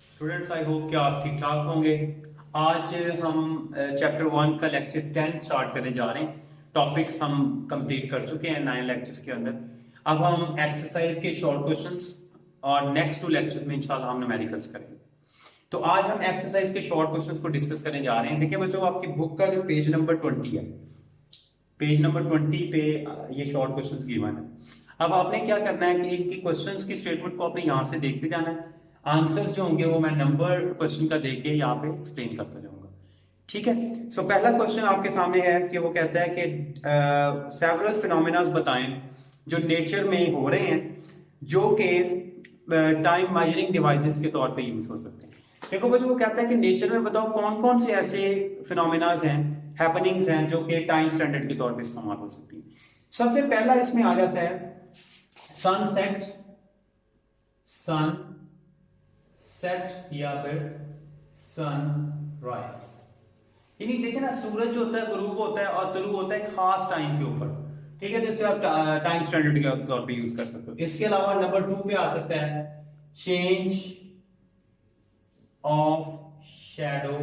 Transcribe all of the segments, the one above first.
Students, I hope कि आप ठीक ठाक होंगे। आज हम चैप्टर 1 का लेक्चर 10 स्टार्ट करने जा रहे हैं। टॉपिक्स हम कंप्लीट कर चुके हैं 9 लेक्चर्स के अंदर। अब हम एक्सरसाइज के शॉर्ट क्वेश्चंस और नेक्स्ट 2 लेक्चर्स में इंशाल्लाह हम न्यूमेरिकल्स करेंगे। तो आज हम एक्सरसाइज के शॉर्ट क्वेश्चंस को डिस्कस करने जा रहे हैं। देखिए बच्चों, आपकी बुक का जो पेज नंबर 20 है, पेज नंबर 20 पे ये शॉर्ट क्वेश्चंस गिवन है। अब आपने क्या करना है कि इनकी क्वेश्चंस की स्टेटमेंट को आपने यहाँ से देखते जाना है। आंसर्स जो होंगे वो मैं नंबर क्वेश्चन का देके यहाँ पे एक्सप्लेन करता जाऊंगा, ठीक है। सो पहला क्वेश्चन आपके सामने है कि वो कहता है कि सेवरल फिनोमेनास बताएं जो नेचर में हो रहे हैं जो कि टाइम मेजरिंग डिवाइसेस के तौर पे यूज हो सकते हैं। देखो बच्चों, वो कहता है कि नेचर में बताओ कौन कौन से ऐसे फिनोमेनास हैं, हैपनिंग्स हैं जो कि टाइम स्टैंडर्ड के तौर पे इस्तेमाल हो सकती है। सबसे पहला इसमें आ जाता है सनसेट, सनसेट या फिर सनराइज। यानी देखिए ना, सूरज जो होता है गुरूब होता है और तुलू होता है खास टाइम के ऊपर, ठीक है, जिससे आप टाइम स्टैंडर्ड के तौर पे यूज कर सकते हो। इसके अलावा नंबर 2 पे आ सकता है चेंज ऑफ शैडो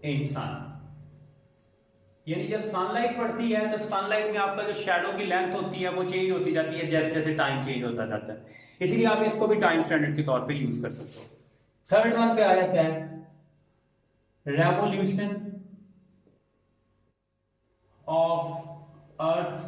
इन सन। यानी जब सनलाइट पड़ती है तो सनलाइट में आपका जो शैडो की लेंथ होती है वो चेंज होती जाती है जैसे जैसे टाइम चेंज होता जाता है, इसीलिए आप इसको भी टाइम स्टैंडर्ड के तौर पे यूज कर सकते हो। थर्ड वन पे आ जाता है revolution of earth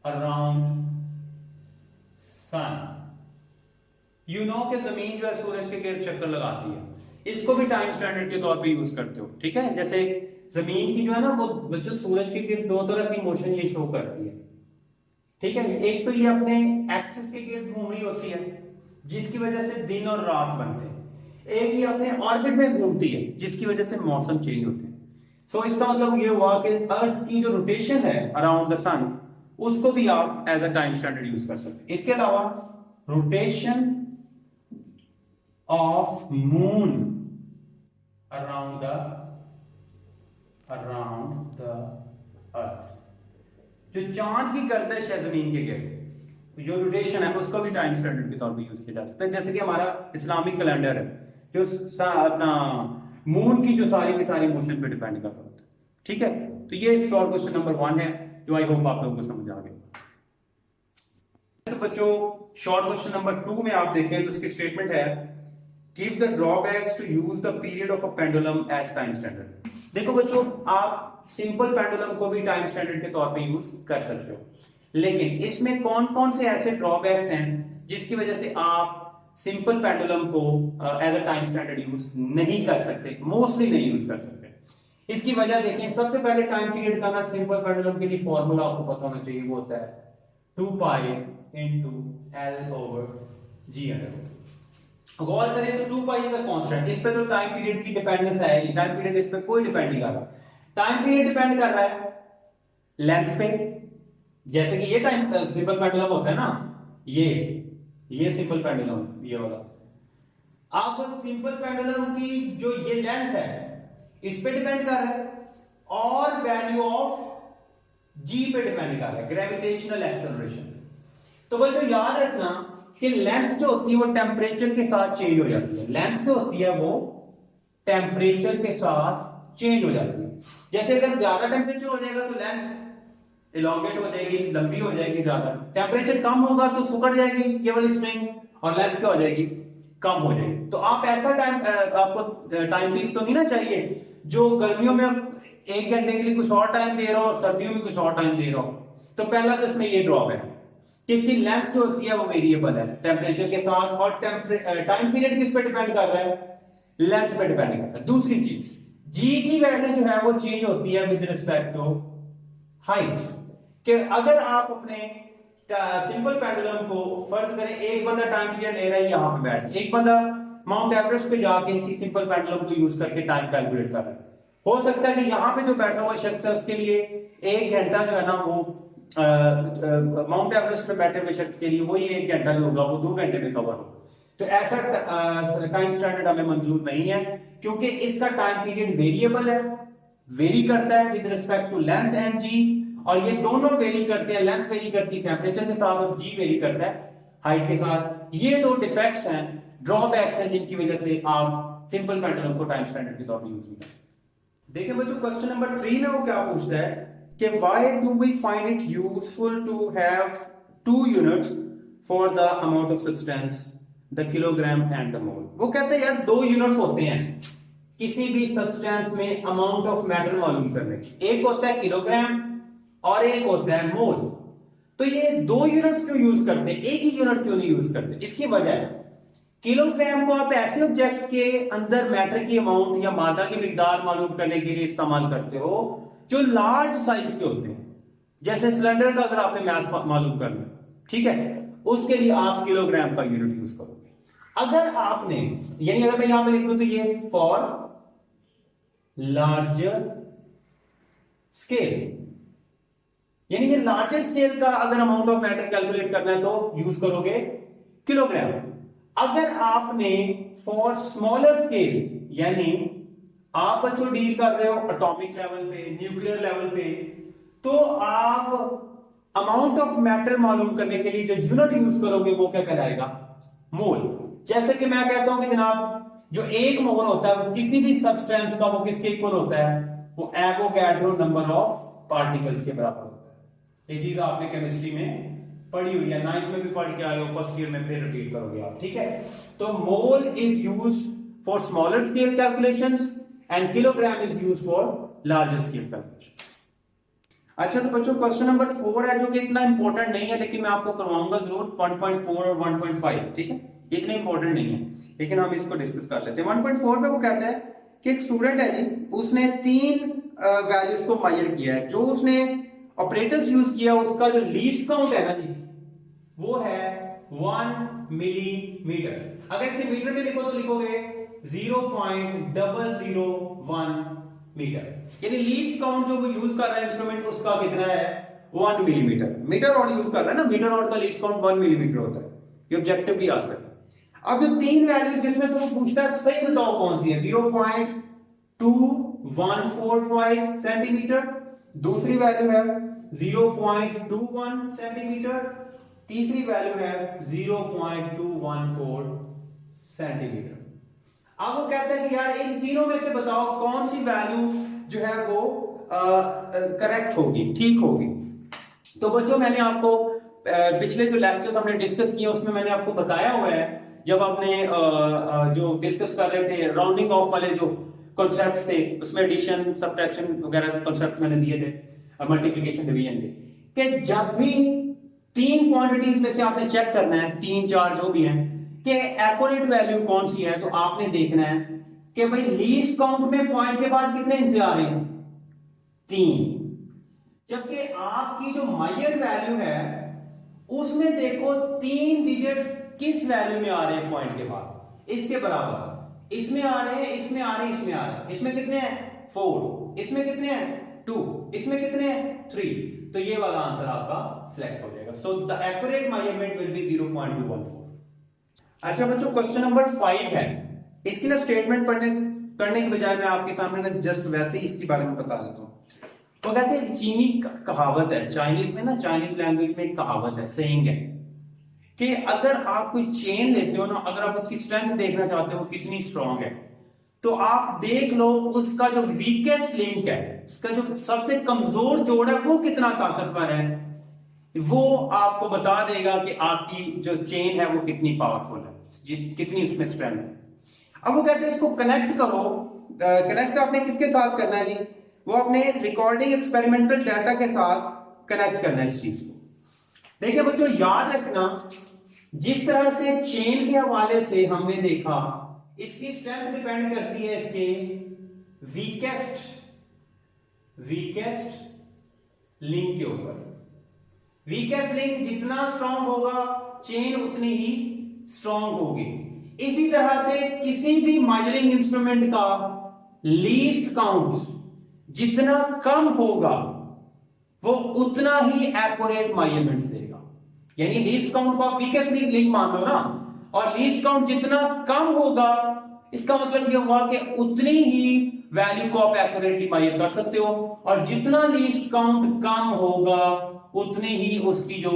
around sun. You know कि जमीन जो है सूरज के गिर्द चक्कर लगाती है, इसको भी टाइम स्टैंडर्ड के तौर पे यूज करते हो, ठीक है। जैसे जमीन की जो है ना वो बच्चों सूरज के गिर्द 2 तरह की मोशन ये शो करती है, ठीक है। एक तो ये अपने एक्सिस के गिर्द घूम रही होती है जिसकी वजह से दिन और रात बनते हैं। एक ये अपने ऑर्बिट में घूमती है जिसकी वजह से मौसम चेंज होते हैं। सो इसका मतलब ये हुआ कि अर्थ की जो रोटेशन है अराउंड द सन उसको भी आप as a time standard use कर सकते हैं। इसके अलावा rotation of moon around the earth, जो चांद की गर्दिश है जमीन के गिर्द, जो रोटेशन है उसको भी टाइम स्टैंडर्ड के तौर पे यूज किया जा सकता है। जैसे कि हमारा इस्लामिक कैलेंडर है जो अपना मून की जो सारी की सारी मोशन पे डिपेंड कर रहा है, ठीक है। तो ये शॉर्ट क्वेश्चन नंबर 1 है जो आई होप आप लोगों को समझ आ गया। तो बच्चों, शॉर्ट क्वेश्चन नंबर 2 में आप देखें तो इसकी स्टेटमेंट है give the drawbacks to use the period of a pendulum as time standard. देखो बच्चों, आप सिंपल पेंडुलम को भी टाइम स्टैंडर्ड के तौर पे यूज कर सकते हो, लेकिन इसमें कौन कौन से ऐसे ड्रॉबैक्स हैं जिसकी वजह से आप सिंपल पेंडुलम को as a time standard use नहीं कर सकते, मोस्टली नहीं यूज कर सकते। इसकी वजह देखें, सबसे पहले टाइम पीरियड का ना सिंपल पेंडुलम के लिए फॉर्मूला आपको पता होना चाहिए, वो होता है 2 pi into L over G under. गौर करें तो 2 पाई इज अ कांस्टेंट, इस पे तो टाइम पीरियड की डिपेंडेंस है, टाइम पीरियड इस पे कोई डिपेंड नहीं कर रहा। टाइम पीरियड डिपेंड कर रहा है लेंथ पे, जैसे कि ये टाइम सिंपल पेंडुलम होता है ना, ये सिंपल पेंडुलम ये वाला। अब सिंपल पेंडुलम की जो ये लेंथ है इस पे डिपेंड कर रहा है और वैल्यू ऑफ जी पे डिपेंड कर रहा है, ग्रेविटेशनल एक्सेलरेशन। तो बच्चों याद रखना कि लेंथ जो होती है वो टेम्परेचर के साथ चेंज हो जाती है। लेंथ जो होती है वो टेम्परेचर के साथ चेंज हो जाती है। जैसे अगर ज्यादा टेम्परेचर हो जाएगा तो लेंथ इलॉन्गेट हो जाएगी, लंबी हो जाएगी ज्यादा। टेम्परेचर कम होगा तो सिकुड़ जाएगी ये वाली स्ट्रिंग और लेंथ क्या हो जाएगी, कम हो जाएगी। तो आप ऐसा टाइम आपको टाइम पीस तो नहीं ना चाहिए जो गर्मियों में 1 घंटे के लिए कुछ और टाइम दे रहा हो और सर्दियों में कुछ और टाइम दे रहा हो। तो पहला तो इसमें ये ड्रॉप है कि इसकी लेंथ जो होती है वो वेरिएबल है टेम्परेचर के साथ, और टाइम पीरियड किस पे डिपेंड कर रहा है, लेंथ पे डिपेंड करता है। दूसरी चीज, जी की वैल्यू जो है वो चेंज होती है विद रिस्पेक्ट टू हाइट। कि अगर आप अपने सिंपल पेंडुलम को फर्ज करें, एक बंदा टाइम पीरियड ले रहा है यहां पे बैठ, एक बंदा माउंट एवरेस्ट पे जाके इसी सिंपल पेंडुलम को यूज करके टाइम कैलकुलेट कर रहा है। हो सकता है कि यहां पे जो बैठा हुआ शख्स है उसके लिए 1 घंटा जो है ना वो माउंट एवरेस्ट पे बैठे हुए शख्स के लिए वही 1 घंटा जो होगा वो 2 घंटे में कवर हो। तो ऐसा टाइम स्टैंडर्ड हमें मंजूर नहीं है क्योंकि इसका टाइम पीरियड वेरिएबल है, वेरी करता है with respect to length and G, और ये दोनों वेरी करते हैं, लेंथ वेरी करती है टेम्परेचर के साथ और जी वेरी करता है हाइट के साथ। ये 2 डिफेक्ट्स हैं ड्रॉबैक्स हैं जिनकी वजह से आप सिंपल पेंडुलम को टाइम स्टैंडर्ड के तौर पर यूज नहीं कर सकते। देखिए बच्चों, क्वेश्चन नंबर 3 में वो क्या पूछता है कि why do we find it useful to have 2 units for the amount of substance, the kilogram and the mole. वो कहते हैं यार 2 यूनिट्स होते हैं किसी भी सब्सटेंस में अमाउंट ऑफ मैटर मालूम करने की, एक होता है किलोग्राम और एक होता है मोल। तो ये 2 यूनिट्स क्यों यूज करते हैं, एक ही यूनिट क्यों नहीं यूज करते? इसकी वजह है किलोग्राम को आप ऐसे ऑब्जेक्ट्स के अंदर मैटर की अमाउंट या मादा की मिकदार मालूम करने के लिए इस्तेमाल करते हो जो लार्ज साइज के होते हैं, जैसे सिलेंडर का अगर आपने मास मालूम करना, ठीक है, उसके लिए आप किलोग्राम का यूनिट यूज करोगे। अगर आपने, यानी अगर मैं यहां पे लिख दूं तो ये फॉर लार्जर स्केल, यानी ये लार्जर स्केल का अगर अमाउंट ऑफ मैटर कैलकुलेट करना है तो यूज करोगे किलोग्राम। अगर आपने फॉर स्मॉलर स्केल, यानी आप बच्चों डील कर रहे हो एटॉमिक लेवल पे, न्यूक्लियर लेवल पे, तो आप अमाउंट ऑफ मैटर मालूम करने के लिए जो यूनिट यूज करोगे वो क्या कहलाएगा? मोल। जैसे कि मैं कहता हूं कि जनाब जो 1 मोल होता है वो किसी भी सब्सटेंस का वो किसके इक्वल होता है? वो एवोगैड्रो नंबर ऑफ पार्टिकल्स के बराबर होता है। ये चीज आपने केमिस्ट्री में पढ़ी हुई है, 9th में भी पढ़ के आए हो, फर्स्ट ईयर में फिर रिपीट करोगे आप, ठीक है। तो mole is used for smaller scale calculations and kilogram is used for larger scale calculations. अच्छा, तो बच्चों क्वेश्चन नंबर 4 है जो कि इतना इंपॉर्टेंट नहीं है, लेकिन मैं आपको करवाऊंगा जरूर 1.4 और 1.5, ठीक है, इतना इंपॉर्टेंट नहीं है, लेकिन हम इसको डिस्कस कर लेते हैं। 1.4 में वो कहता है कि एक स्टूडेंट है जी, उसने 3 वैल्यूज को मेजर किया है, जो उसने ऑपरेटर्स यूज किया उसका जो लीस्ट काउंट है ना जी वो है 1 मिलीमीटर। अगर इसे मीटर में लिखो तो लिखोगे 0.001 मीटर, यानी लीस्ट काउंट जो वो यूज कर रहा है इंस्ट्रूमेंट उसका कितना है? 1 मिलीमीटर। मीटर रॉड यूज कर रहा है ना, मीटर रॉड का लीस्ट काउंट 1 मिलीमीटर होता है, ये ऑब्जेक्टिव भी आ सकता है। अब जो 3 वैल्यूज जिसमें से वो पूछता है सही बताओ कौन सी है, 0.2145 सेंटीमीटर, दूसरी वैल्यू है 0.21 सेंटीमीटर, तीसरी वैल्यू है 0.214 सेंटीमीटर। अब वो कहता है कि यार इन तीनों में से बताओ कौन सी वैल्यू जो है वो करेक्ट होगी, ठीक होगी। तो बच्चों मैंने आपको पिछले जो लेक्चर्स हमने डिस्कस किए उसमें मैंने आपको बताया हुआ है, जब आपने जो डिस्कस कर रहे थे राउंडिंग ऑफ वाले जो कॉन्सेप्ट्स थे उसमें एडिशन सब्ट्रैक्शन वगैरह कॉन्सेप्ट मैंने दिए थे, मल्टीप्लिकेशन डिवीजन के, कि जब भी 3 क्वांटिटीज में से आपने चेक करना है, 3 4 जो भी हैं, कि एक्यूरेट वैल्यू कौन सी है, तो आपने देखना है कि भाई लीस्ट काउंट में पॉइंट के बाद कितने हिस्से आ रहे हैं? 3। जबकि आपकी जो मायर वैल्यू है उसमें देखो 3 डिजिट्स किस वैल्यू में आ रहे हैं पॉइंट के बाद? इसके बराबर इसमें आ रहे हैं, इसमें आ रहे हैं, इसमें आ रहे हैं। इसमें कितने हैं? 4। इसमें कितने हैं? 2। इसमें कितने हैं? 3। तो ये वाला आंसर आपका सिलेक्ट हो जाएगा। So the accurate measurement will be 0.214। अच्छा बच्चों, क्वेश्चन नंबर 5 है, इसकी ना स्टेटमेंट करने के बजाय मैं आपके सामने ना जस्ट वैसे ही इसके बारे में बता देता हूं। तो कहते हैं चीनी कहावत है, चाइनीज में ना, चाइनीज लैंग्वेज में एक कहावत है, सेइंग है कि अगर आप कोई चेन लेते हो ना, अगर आप उसकी स्ट्रेंथ देखना चाहते हो कितनी स्ट्रांग है, तो आप देख लो उसका जो वीकेस्ट लिंक है, उसका जो सबसे कमजोर जोड़ है वो कितना ताकतवर है, वो आपको बता देगा कि आपकी जो चेन है वो कितनी पावरफुल है, कितनी उसमें स्ट्रेंथ है। अब वो कहते हैं इसको कनेक्ट करो। कनेक्ट आपने किसके साथ करना है जी? वो अपने रिकॉर्डिंग एक्सपेरिमेंटल डाटा के साथ कनेक्ट करना है इस चीज को। देखिए बच्चों, याद रखना जिस तरह से चेन के हवाले से हमने देखा, इसकी स्ट्रेंथ डिपेंड करती है इसके वीकेस्ट लिंक के ऊपर। वीकेस्ट लिंक जितना स्ट्रांग होगा चेन उतनी ही स्ट्रांग होगी। इसी तरह से किसी भी मेजरिंग इंस्ट्रूमेंट का लीस्ट काउंट जितना कम होगा वो उतना ही एक्यूरेट मेजरमेंट्स देगा। यानी लीस्ट काउंट को आप वीकेस्ट लिंक मान लो ना, और लीस्ट काउंट जितना कम होगा इसका मतलब यह हुआ कि उतनी ही वैल्यू को आप एक्यूरेटली मेजर कर सकते हो, और जितना लीस्ट काउंट कम होगा उतनी ही उसकी जो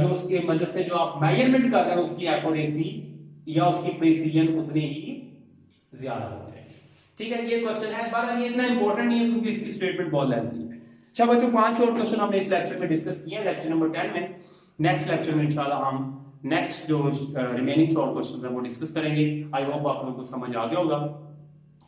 उसके मदद से जो आप मेजरमेंट कर रहे हो उसकी एक्यूरेसी या उसकी प्रेसिजन उतनी ही ज्यादा हो जाएगी। ठीक है, ये क्वेश्चन है। बार ये इतना इंपॉर्टेंट नहीं है क्योंकि इसकी स्टेटमेंट बहुत लेंथी है। अच्छा बच्चों, 5 और क्वेश्चन हमने इस लेक्चर में डिस्कस किए, लेक्चर नंबर 10 में। नेक्स्ट लेक्चर में इंशाल्लाह हम नेक्स्ट जो रिमेनिंग शॉर्ट क्वेश्चन है वो डिस्कस करेंगे। आई होप आप लोगों को समझ आ गया होगा।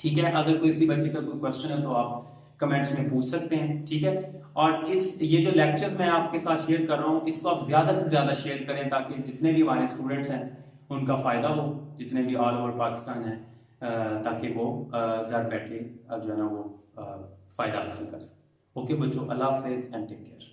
ठीक है, अगर कोई किसी बच्चे का कोई क्वेश्चन है तो आप कमेंट्स में पूछ सकते हैं। ठीक है, और ये जो लेक्चर्स मैं आपके साथ शेयर कर रहा हूँ इसको आप ज्यादा से ज्यादा शेयर करें ताकि जितने भी हमारे स्टूडेंट्स हैं उनका फायदा हो, जितने भी ऑल ओवर पाकिस्तान है, ताकि वो घर बैठे जो है ना वो फायदा हासिल कर सके। ओके बच्चों, अल्लाह हाफिज एंड टेक केयर।